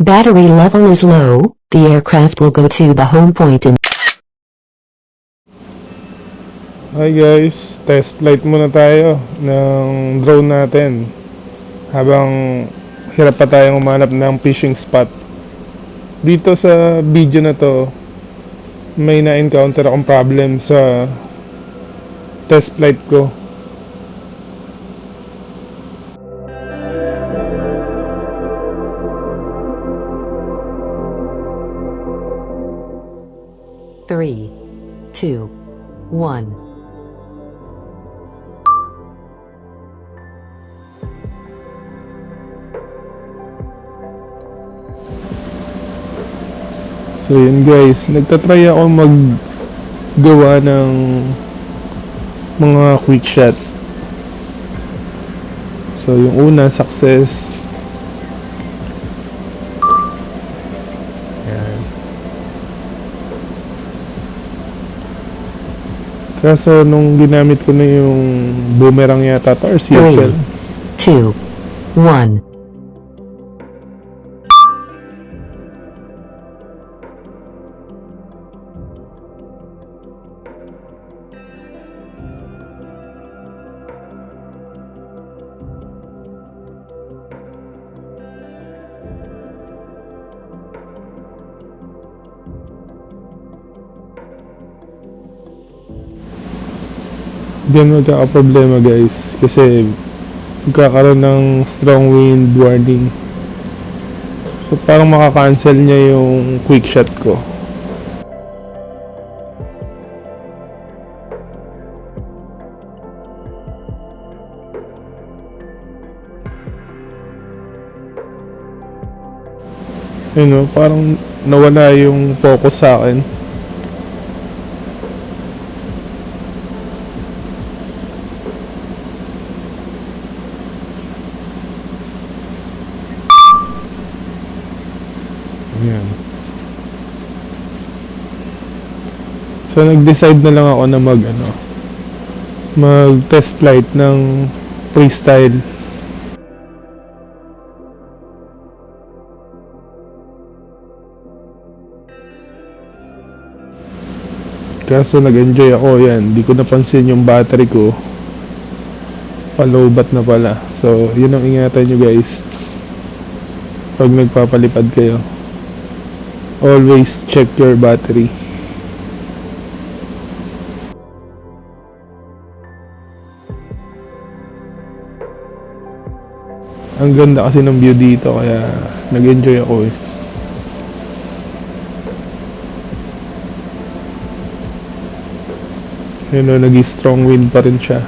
Battery level is low. The aircraft will go to the home point in... Hi guys, test flight muna tayo ng drone natin habang hirap pa tayong umanap ng fishing spot. Dito sa video na to, may na-encounter akong problem sa test flight ko. Three, two, one. So yun guys, nagtatry ako maggawa ng mga quick shot. So yung una, success. Yan. Kaso nung ginamit ko na yung boomerang yata to or circle. 3, 2, 1. Diyan magkakaproblema guys kasi magkakaroon ng strong wind warning. So parang makakancel niya yung quick shot ko. Yun o, parang nawala yung focus sa akin. Yan. So nag-decide na lang ako na mag test flight ng freestyle. Kaso nag-enjoy ako yan. Di ko napansin yung battery ko. Pa-lowbat na pala. So yun ang ingatan nyo guys. Pag nagpapalipad kayo. Always check your battery. Ang ganda kasi ng view dito kaya nag-enjoy ako eh. Yun o, nag-strong wind pa rin siya.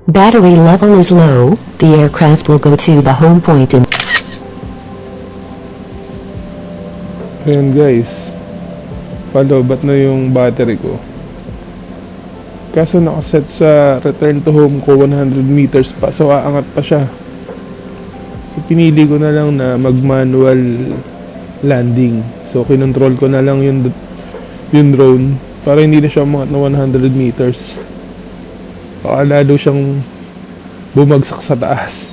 Battery level is low. The aircraft will go to the home point in Ayan guys, palobat na yung battery ko. Kaso nakaset sa return to home ko 100 meters pa, so aangat pa siya. So pinili ko na lang na mag-manual landing. So kinontrol ko na lang yung drone para hindi na siya umangat na 100 meters. Baka lalo siyang bumagsak sa taas.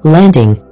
landing.